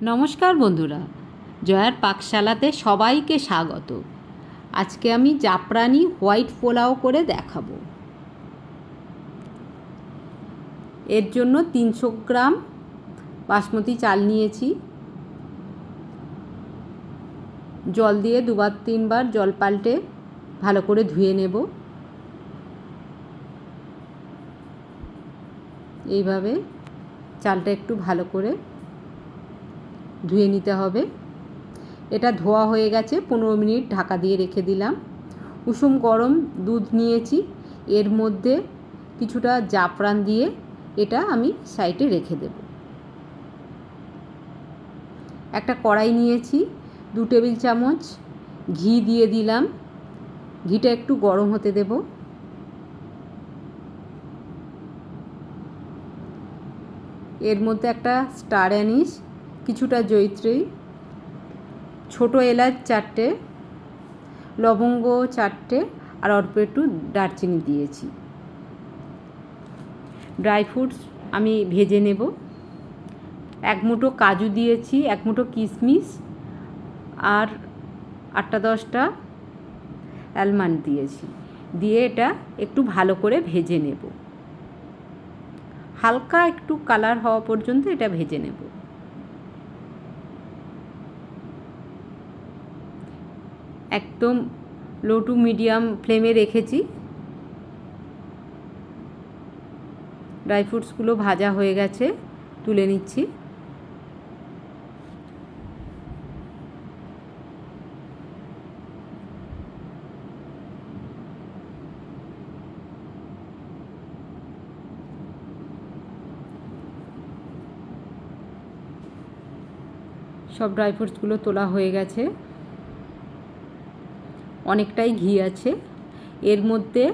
নমস্কার বন্ধুরা, জয়ার পাকশালাতে সবাইকে স্বাগত। আজকে আমি জাফরানি হোয়াইট পোলাও করে দেখাবো। এর জন্য 300 গ্রাম বাসমতি চাল নিয়েছি। জল দিয়ে 2-3 বার জল পাল্টে ভালো করে ধুয়ে নেব। এইভাবে চালটা একটু ভালো করে ধুয়ে নিতে হবে। এটা ধোয়া হয়ে গেছে, 15 মিনিট ঢাকা দিয়ে রেখে দিলাম। উষুম গরম দুধ নিয়েছি, এর মধ্যে কিছুটা জাফরান দিয়ে এটা আমি সাইডে রেখে দেব। একটা কড়াই নিয়েছি, 2 টেবিল চামচ ঘি দিয়ে দিলাম। ঘিটা একটু গরম হতে দেব। এর মধ্যে একটা স্টার অ্যানিস, কিছুটা জয়িত্রী, ছোট এলাচ 4টে, লবঙ্গ 4টে আর অল্প একটু দারচিনি দিয়েছি। ড্রাই ফ্রুটস আমি ভেজে নেব। 1 মুঠো কাজু দিয়েছি, 1 মুঠো কিশমিশ আর 8-10টা আলমন্ড দিয়েছি। দিয়ে এটা একটু ভালো করে ভেজে নেব। হালকা একটু কালার হওয়া পর্যন্ত এটা ভেজে নেব। একদম লো টু মিডিয়াম ফ্লেমে রেখেছি। ড্রাই ফ্রুটসগুলো ভাজা হয়ে গেছে, তুলে নিচ্ছি। সব ড্রাই ফ্রুটসগুলো তোলা হয়ে গেছে। অনেকটাই ঘি আছে। এর মধ্যে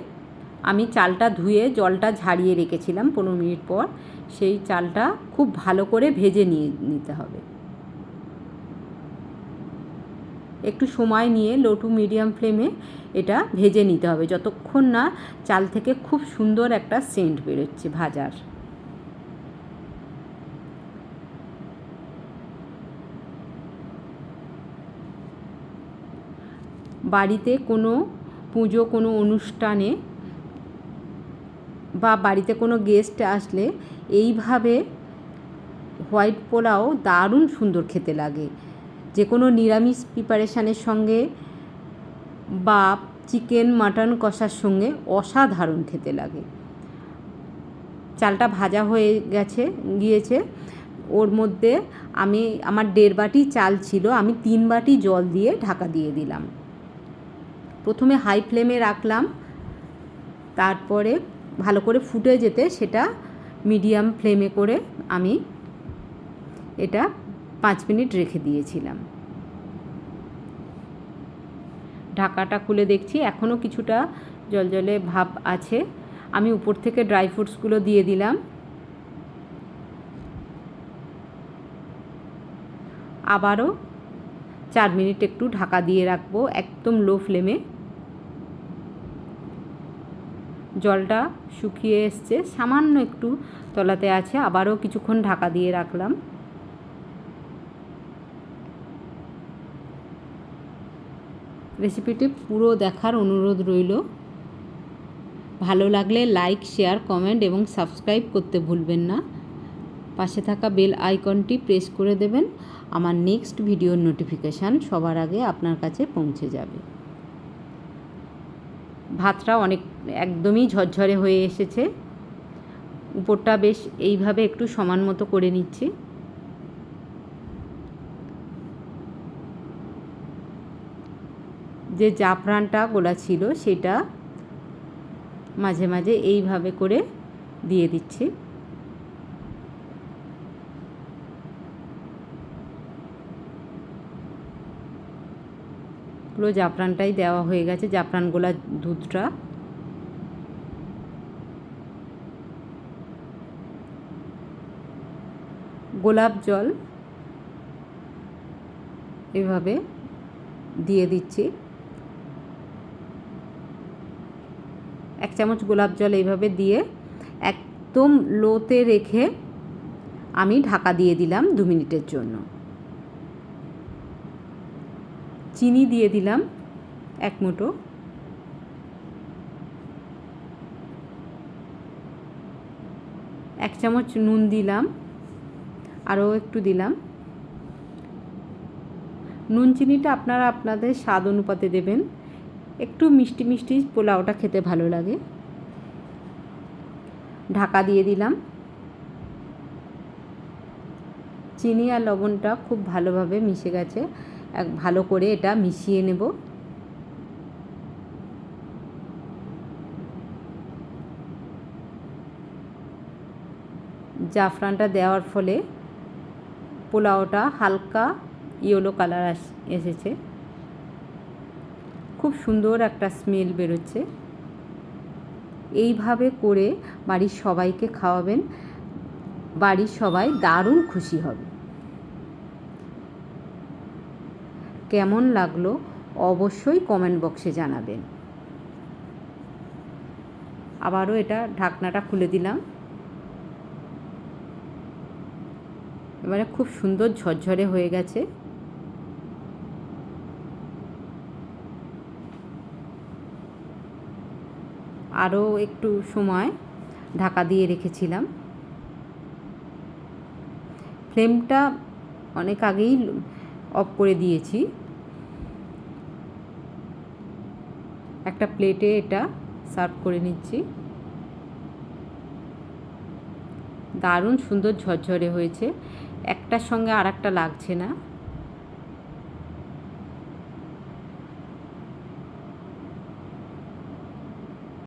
আমি চালটা ধুয়ে জলটা ঝারিয়ে রেখেছিলাম 15 মিনিট পর। সেই চালটা খুব ভালো করে ভেজে নিতে হবে। একটু সময় নিয়ে লো টু মিডিয়াম ফ্লেমে এটা ভেজে নিতে হবে, যতক্ষণ না চাল থেকে খুব সুন্দর একটা সেন্ট বেরোচ্ছে ভাজার। বাড়িতে কোনো পুজো, কোনো অনুষ্ঠানে বা বাড়িতে কোনো গেস্ট আসলে এইভাবে হোয়াইট পোলাও দারুণ সুন্দর খেতে লাগে। যে কোনো নিরামিষ প্রিপারেশানের সঙ্গে বা চিকেন মাটন কষার সঙ্গে অসাধারণ খেতে লাগে। চালটা ভাজা হয়ে গিয়েছে। ওর মধ্যে আমার 1.5 বাটি চাল ছিল, আমি 3 বাটি জল দিয়ে ঢাকা দিয়ে দিলাম। প্রথমে হাই ফ্লেমে রাখলাম, তারপরে ভালো করে ফুটে যেতে সেটা মিডিয়াম ফ্লেমে করে আমি এটা 5 মিনিট রেখে দিয়েছিলাম। ঢাকাটা খুলে দেখছি, এখনও কিছুটা জলজলে ভাব আছে। আমি উপর থেকে ড্রাই ফ্রুটসগুলো দিয়ে দিলাম। আবারও 4 মিনিট একটু ঢাকা দিয়ে রাখবো, একদম লো ফ্লেমে। জলটা শুকিয়ে এসছে, সামান্য একটু তলাতে আছে। আবারও কিছুক্ষণ ঢাকা দিয়ে রাখলাম। রেসিপিটি পুরো দেখার অনুরোধ রইল। ভালো লাগলে লাইক, শেয়ার, কমেন্ট এবং সাবস্ক্রাইব করতে ভুলবেন না। পাশে থাকা বেল আইকনটি প্রেস করে দেবেন। আমার নেক্সট ভিডিওর নোটিফিকেশান সবার আগে আপনার কাছে পৌঁছে যাবে। ভাতটা একদমই ঝরঝরে হয়ে এসেছে। উপরটা বেশ এইভাবে একটু সমান মতো করে নিচ্ছি। যে জাফরানটা গোলা ছিল সেটা মাঝে মাঝে এইভাবে করে দিয়ে দিচ্ছি। পুরো জাফরানটাই দেওয়া হয়ে গেছে, জাফরান গোলা দুধটা। গোলাপ জল এভাবে দিয়ে দিচ্ছি। 1 চামচ গোলাপ জল এইভাবে দিয়ে একদম লোতে রেখে আমি ঢাকা দিয়ে দিলাম 2 মিনিটের জন্য। চিনি দিয়ে দিলাম 1 মুঠো, এক চামচ নুন দিলাম, আরও একটু দিলাম। নুন চিনিটা আপনারা আপনাদের স্বাদ অনুপাতে দেবেন। একটু মিষ্টি মিষ্টি পোলাওটা খেতে ভালো লাগে। ঢাকা দিয়ে দিলাম। চিনি আর লবণটা খুব ভালোভাবে মিশে গেছে, ভালো করে এটা মিশিয়ে নেব। জাফরানটা দেওয়ার ফলে পোলাওটা হালকা ইয়েলো কালার এসেছে, খুব সুন্দর একটা স্মেল বেরোচ্ছে। এইভাবে করে বাড়ির সবাইকে খাওয়াবেন, বাড়ির সবাই দারুণ খুশি হবে। কেমন লাগলো অবশ্যই কমেন্ট বক্সে জানাবেন। আবারও এটা ঢাকনাটা খুলে দিলাম। এবারে খুব সুন্দর ঝরঝরে হয়ে গেছে। আরও একটু সময় ঢাকা দিয়ে রেখেছিলাম। ফ্লেমটা অনেক আগেই অফ করে দিয়েছি। একটা প্লেটে এটা সার্ভ করে নিচ্ছি। দারুণ সুন্দর ঝরঝরে হয়েছে, একটার সঙ্গে আর একটা লাগছে না।